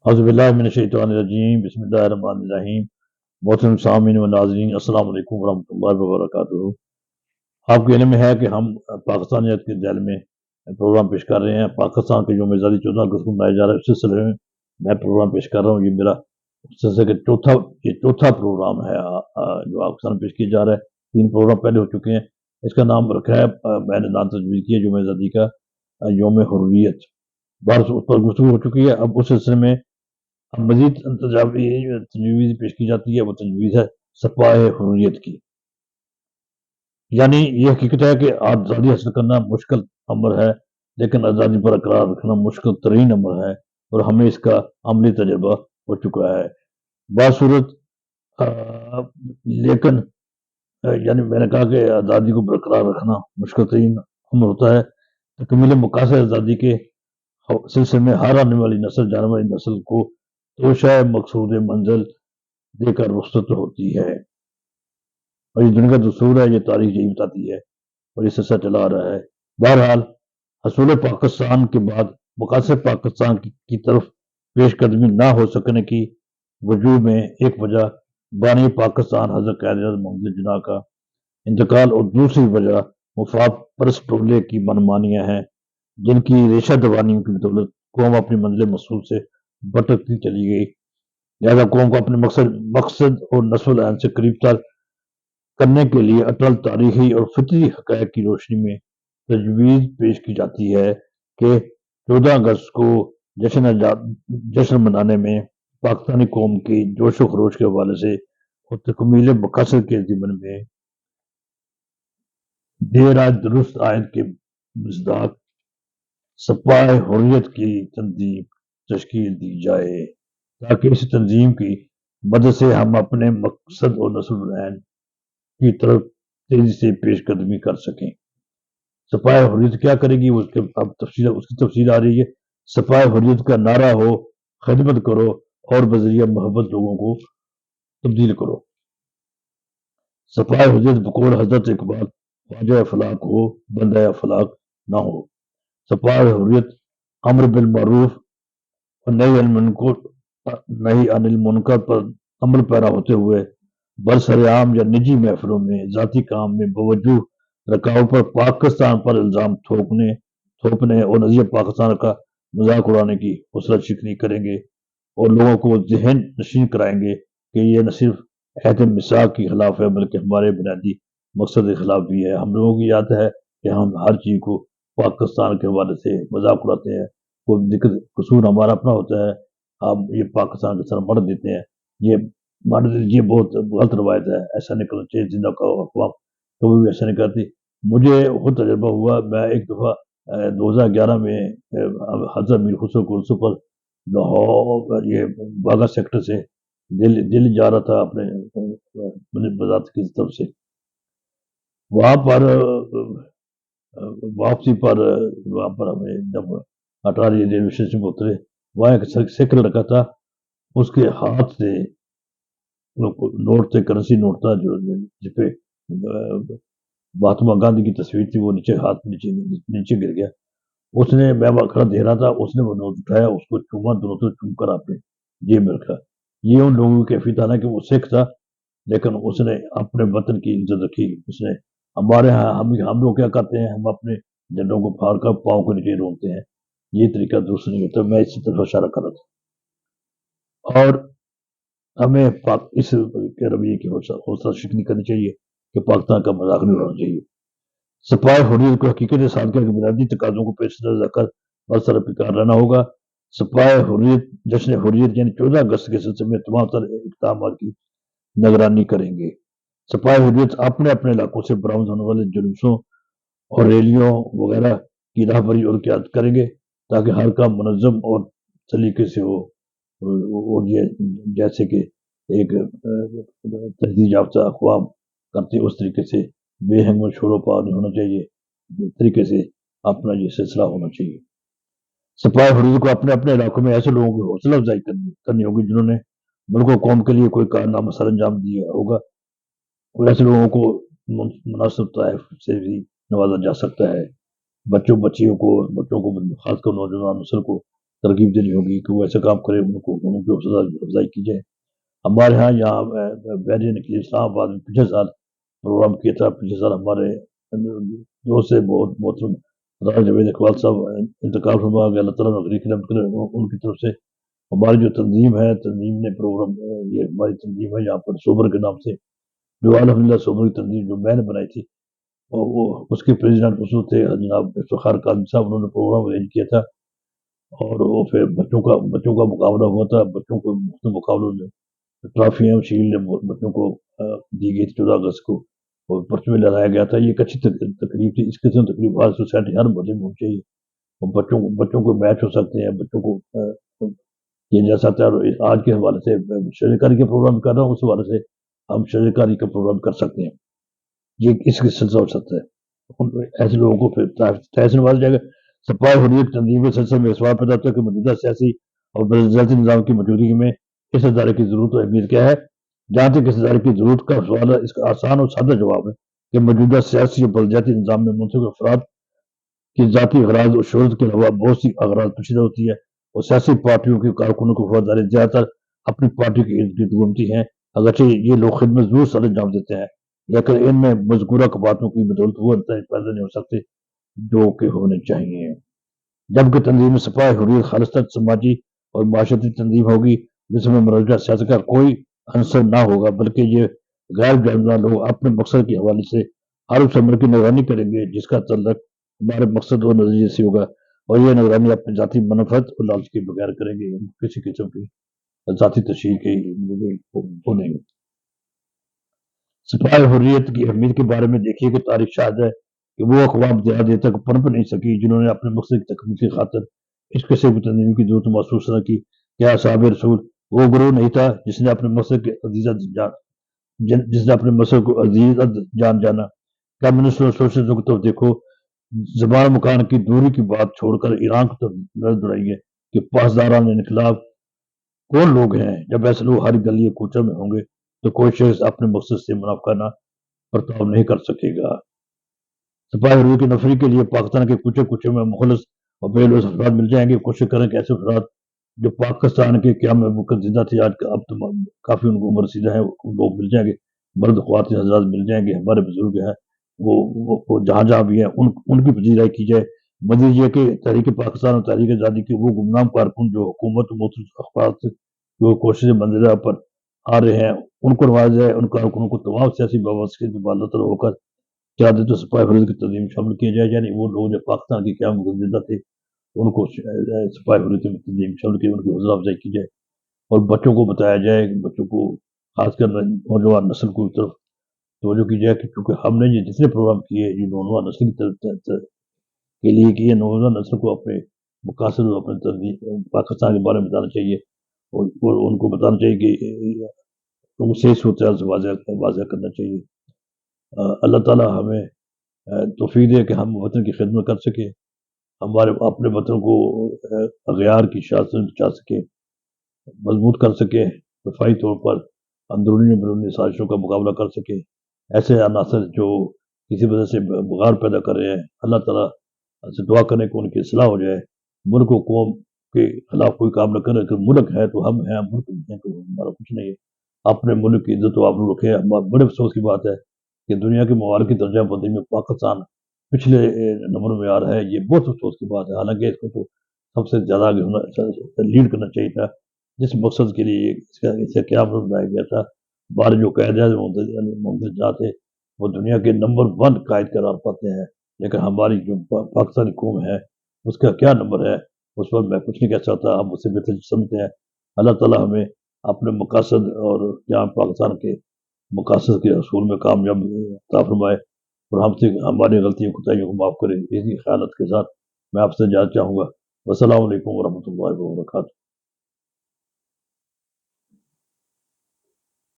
اعوذ باللہ من الشیطان الرجیم، بسم اللہ الرحمن الرحیم۔ محترم سامعین و ناظرین، السلام علیکم ورحمۃ اللہ وبرکاتہ۔ آپ کے علم میں ہے کہ ہم پاکستانیت کے ذیل میں پروگرام پیش کر رہے ہیں۔ پاکستان کے یوم آزادی 14 اگست کو منایا جا رہا ہے، اس سلسلے میں میں پروگرام پیش کر رہا ہوں۔ یہ میرا اس سلسلے کا چوتھا پروگرام ہے جو آپ کے سامنے پیش کیا جا رہا ہے۔ 3 پروگرام پہلے ہو چکے ہیں۔ اس کا نام رکھا ہے، میں نے نام تجویز کیا یوم آزادی کا یوم حریت۔ بار اس پر گفتگو ہو چکی ہے۔ اب اس سلسلے میں اب مزید تجویز پیش کی جاتی ہے، وہ تجویز ہے سپاہ حریت کی۔ یعنی یہ حقیقت ہے کہ آزادی حاصل کرنا مشکل امر ہے، لیکن آزادی پر اقرار رکھنا مشکل ترین امر ہے، اور ہمیں اس کا عملی تجربہ ہو چکا ہے باصورت۔ لیکن یعنی میں نے کہا کہ آزادی کو برقرار رکھنا مشکل ترین امر ہوتا ہے۔ تکمیل مقاصد آزادی کے سلسلے میں ہر آنے والی نسل جانے والی نسل کو توشہ مقصود منزل دے کر رخصت ہوتی ہے، اور یہ دنیا کا دستور ہے، یہ تاریخ یہی بتاتی ہے، اور یہ سلسلہ چلا آ رہا ہے۔ بہرحال حصول پاکستان کے بعد مقاصد پاکستان کی طرف پیش قدمی نہ ہو سکنے کی وجوہ میں ایک وجہ بانی پاکستان حضرت قائد اعظم محمد جناح کا انتقال، اور دوسری وجہ مفاد پرست ٹولے کی منمانیاں ہیں، جن کی ریشہ دوانیوں کی بدولت قوم اپنی منزل مقصود سے بھٹکتی چلی گئی۔ لہذا قوم کو اپنے مقصد اور نسل العین سے قریب تر کرنے کے لیے اٹل تاریخی اور فطری حقائق کی روشنی میں تجویز پیش کی جاتی ہے کہ 14 اگست کو جشن منانے میں پاکستانی قوم کی جوش و خروش کے حوالے سے اور تکمیل مقاصد کے ضمن میں دیر آج درست آیت کے مصداق سپاہ حریت کی تنظیم تشکیل دی جائے، تاکہ اس تنظیم کی مدد سے ہم اپنے مقصد اور نسل العین کی طرف تیزی سے پیش قدمی کر سکیں۔ سپاہ حریت کیا کرے گی؟ اس کی تفصیل آ رہی ہے۔ سپاہ حریت کا نعرہ ہو خدمت کرو اور بذریعہ محبت لوگوں کو تبدیل کرو۔ سپاہ حریت بقول حضرت اقبال خواجہ افلاق ہو، بندہ افلاق نہ ہو۔ سپاہ حریت امر بالمعروف اور نہی عن المنکر پر عمل پیرا ہوتے ہوئے برسر عام یا نجی محفلوں میں ذاتی کام میں بوجہ رکاوٹ پر پاکستان پر الزام تھوپنے اور نظریہ پاکستان کا مذاق اڑانے کی حوصلہ شکنی کریں گے، اور لوگوں کو ذہن نشین کرائیں گے کہ یہ نہ صرف عہد میثاق کے خلاف ہے، بلکہ ہمارے بنیادی مقصد کے خلاف بھی ہے۔ ہم لوگوں کی عادت ہے کہ ہم ہر چیز کو پاکستان کے حوالے سے مذاق اڑاتے ہیں، کوئی دقت قصور ہمارا اپنا ہوتا ہے، ہم یہ پاکستان کے سر مڑ دیتے ہیں۔ یہ بہت غلط روایت ہے، ایسا نہیں کرنا چاہیے۔ زندہ کا اقوام کبھی بھی ایسا نہیں کرتی۔ مجھے خود تجربہ ہوا، میں ایک دفعہ 2011 میں حضرت میر خسرو کلثوم پر لاہور یہ باغا سیکٹر سے دل جا رہا تھا اپنے وزارت کی طرف سے۔ وہاں پر واپسی پر ہمیں جب اٹاری ریلوے اسٹیشن پر اترے، وہاں ایک سکھ لڑکا تھا، اس کے ہاتھ سے نوٹ تھے، کرنسی نوٹ تھا، جس پہ مہاتما گاندھی کی تصویر تھی، وہ نیچے گر گیا۔ اس نے، میں کھڑا دے رہا تھا، اس نے وہ نوٹ اٹھایا، اس کو چوما، دونوں سے چوم کر اپنے جیب میں رکھا۔ یہ ان لوگوں کی کیفیت تھا کہ وہ سکھ تھا، لیکن اس نے اپنے وطن کی عزت رکھی۔ اس نے ہمارے ہاں ہم لوگ کیا کرتے ہیں، ہم اپنے جھنڈوں کو پھاڑ کر پاؤں کے نیچے روکتے ہیں، یہ طریقہ درست نہیں ہوتا۔ میں اسی طرف اشارہ کر رہا تھا، اور ہمیں اس کے رویے کی حوصلہ شکنی کرنی چاہیے کہ پاکستان کا مذاق نہیں اڑانا چاہیے۔ سپاہ حریت کو حقیقت صادقہ کے بنیادی تقاضوں کو پیش نظر رکھ کر برسر پیکار رہنا ہوگا۔ سپاہ حریت جشن حریت یعنی 14 اگست کے سلسلے میں تمام تر اقدامات کی نگرانی کریں گے۔ سپاہ حریت اپنے علاقوں سے برآمد ہونے والے جلوسوں اور ریلیوں وغیرہ کی راہبری اور قیادت کریں گے، تاکہ ہر کام منظم اور سلیقے سے ہو، اور یہ جیسے کہ ایک تجدید یافتہ اقوام کرتے اس طریقے سے بے ہنگ و شور و پا نہیں ہونا چاہیے، اس طریقے سے اپنا یہ سلسلہ ہونا چاہیے۔ سپاہ حریت کو اپنے علاقوں میں ایسے لوگوں کی حوصلہ افزائی کرنی ہوگی جنہوں نے ملک و قوم کے لیے کوئی کارنامہ سر انجام دیا ہوگا، اور ایسے لوگوں کو مناسب طائف سے بھی نوازا جا سکتا ہے۔ بچوں کو خاص کر نوجوان نسل کو ترغیب دینی ہوگی کہ وہ ایسا کام کرے، ان کی حوصلہ افزائی کی جائے۔ ہمارے ہاں یہاں بحرین کے لیے اسلام آباد میں پچھلے سال پروگرام کیا تھا۔ پچھلے سال ہمارے دوست سے بہت محترم راجہ جاوید اقبال صاحب انتقال فرما گئے، اللہ تعالیٰ نے رحمت کرے ان کی طرف سے۔ ہماری جو تنظیم ہے، تنظیم نے پروگرام، یہ ہماری تنظیم ہے یہاں پر سوبر کے نام سے، جو الحمدللہ سوبر کی تنظیم جو میں نے بنائی تھی، اور وہ اس کے پریزیڈنٹ خصوص تھے جناب افتخار قادری صاحب، انہوں نے پروگرام ارینج کیا تھا، اور وہ پھر بچوں کا مقابلہ ہوا تھا۔ بچوں کو مختلف مقابلوں میں ٹرافیاں شیلڈ بچوں کو دی گئی تھی 14 اگست کو، اور پرچمے لہرایا گیا تھا۔ یہ ایک اچھی تقریب تھی۔ اس قسم تقریب ہر سوسائٹی، ہر محلے میں ہونی چاہیے، اور بچوں کو میچ ہو سکتے ہیں، بچوں کو کیا جا سکتا ہے۔ اور آج کے حوالے سے شجرکاری کا پروگرام کر رہا ہوں، اس حوالے سے ہم شجرکاری کا پروگرام کر سکتے ہیں۔ یہ اس کے سلسلہ ہو سکتا ہے، ایسے لوگوں کو پھر تحسین والا جائے گا۔ سپاہی حریت تنظیم کے سلسلے میں سوال پیدا ہوتا ہے کہ موجودہ سیاسی اور بلدیاتی نظام کی موجودگی میں اس ادارے کی ضرورت و اہمیت کیا ہے؟ جہاں تک اس ادارے کی ضرورت کا سوال ہے، اس کا آسان اور سادہ جواب ہے کہ موجودہ سیاسی اور بلدیاتی نظام میں منتخب افراد کی ذاتی اغراض اور شہرت کے علاوہ بہت سی اغراض پوشیدہ ہوتی ہے، اور سیاسی پارٹیوں کے کارکنوں کی وفاداری زیادہ تر اپنی پارٹی کے ارد گرد گھومتی ہے۔ اگرچہ یہ لوگ خدمت ضرور سر انجام دیتے ہیں، لیکن ان میں مذکورہ قباطوں کی بدولت وہ نتائج پیدا نہیں ہو سکتے جو کہ ہونے چاہیے۔ جبکہ تنظیم سپاہی حریت خالصتاً سماجی اور معاشرتی تنظیم ہوگی، جس میں مروجہ سیاست کا کوئی عنصر نہ ہوگا، بلکہ یہ غیر جانبدار لوگ اپنے مقصد کے حوالے سے ہر اس عمل کی نگرانی کریں گے جس کا تعلق ہمارے مقصد اور نظریے سے ہوگا، اور یہ نگرانی اپنی ذاتی منفعت اور لالچ کے بغیر کریں گے، کسی قسم کی ذاتی تشہیر کی وہ نہیں۔ سپاہی حریت کی اہمیت کے بارے میں دیکھیے کہ تاریخ شاہد ہے کہ وہ اقوام دیر تک پنپ نہیں سکی جنہوں نے اپنے مقصد کی تکمیل کی خاطر اس قسم کی تنظیم کی ضرورت محسوس نہ کی۔ کیا اصحاب رسول وہ گروہ نہیں تھا جس نے اپنے مقصد کو عزیزت جان جانا؟ کیا منسٹر سوشل کو دیکھو، زبان مکان کی دوری کی بات چھوڑ کر ایران کو نظر دوڑائیے کہ پاسداران انقلاب کون لوگ ہیں۔ جب ایسے لوگ ہر گلی کوچہ میں ہوں گے تو کوئی شخص اپنے مقصد سے منافقانہ برتاؤ نہیں کر سکے گا۔ سپاہی حریت کی نفری کے لیے پاکستان کے کوچے کوچے میں مخلص اور بے لوث افراد مل جائیں گے۔ کوشش کریں کہ ایسے افراد جو پاکستان کے قیام وقت زندہ تھے، آج اب تو کافی ان کو عمر رسیدہ ہے، لوگ مل جائیں گے، مرد خواتین حضرات مل جائیں گے، ہمارے بزرگ ہیں، وہ جہاں جہاں بھی ہیں ان کی پذیرائی کی جائے۔ مزید یہ کہ تحریک پاکستان اور تحریک آزادی کے وہ گمنام کارکن جو حکومت و مختلف اخبارات سے جو کوشش منظرہ پر آ رہے ہیں، ان کو نوازا جائے۔ ان کارکنوں کو تمام سیاسی بابرکت سے بالاتر ہو کر قیادت و سپاہی حریت کی تنظیم شامل کیا جائے، یعنی وہ لوگ جو پاکستان کے قیام میں زندہ تھے ان کو سپاہی حریت کی تنظیم شامل کی، ان کی حوصلہ افزائی کی جائے، اور بچوں کو بتایا جائے، بچوں کو خاص کر نوجوان نسل کو طرف توجہ کی جائے کہ کیونکہ ہم نے یہ جتنے پروگرام کیے یہ نوجوان نسل کی طرف کے لیے کیے، نوجوان نسل کو اپنے مقاصد اور اپنے تنظیم پاکستان کے بارے میں بتانا چاہیے، اور ان کو بتانا چاہیے کہ ان کو صحیح صورتحال سے واضح کرنا چاہیے۔ اللہ تعالیٰ ہمیں توفیق دے کہ ہم وطن کی خدمت کر سکیں، ہمارے اپنے وطن کو اغیار کی شاخ سے بچا سکیں، مضبوط کر سکیں، دفاعی طور پر اندرونی بیرونی سازشوں کا مقابلہ کر سکیں۔ ایسے عناصر جو کسی وجہ سے بغار پیدا کر رہے ہیں، اللہ تعالیٰ سے دعا کرنے کو ان کی اصلاح ہو جائے، ملک و قوم کے خلاف کوئی کام نہ کرے کہ ملک ہے تو ہم ہیں، ملک نہیں ہے تو ہمارا کچھ نہیں ہے۔ اپنے ملک کی عزت و آبرو رکھے۔ بڑے افسوس کی بات ہے کہ دنیا کے ممالک کی درجہ بندی میں پاکستان پچھلے نمبر میں آ رہا ہے، یہ بہت افسوس کی بات ہے، حالانکہ اس کو تو سب سے زیادہ آگے لیڈ کرنا چاہیے تھا، جس مقصد کے لیے اسے قیام بنایا گیا تھا۔ ہمارے جو قائد اعظم محمد جناح تھے وہ دنیا کے نمبر 1 قائد قرار پاتے ہیں، لیکن ہماری جو پاکستانی قوم ہے اس کا کیا نمبر ہے اس پر میں کچھ نہیں کہہ سکتا، ہم اسے بہتر سمجھتے ہیں۔ اللہ تعالیٰ ہمیں اپنے مقاصد اور قیام پاکستان کے مقاصد کے حصول میں کامیاب عطا فرمائے، اور ہم سے ہماری غلطیوں کوتاہیوں کو معاف کرے۔ اسی خیالات کے ساتھ میں آپ سے اجازت چاہوں گا۔ والسلام علیکم ورحمۃ اللہ وبرکاتہ۔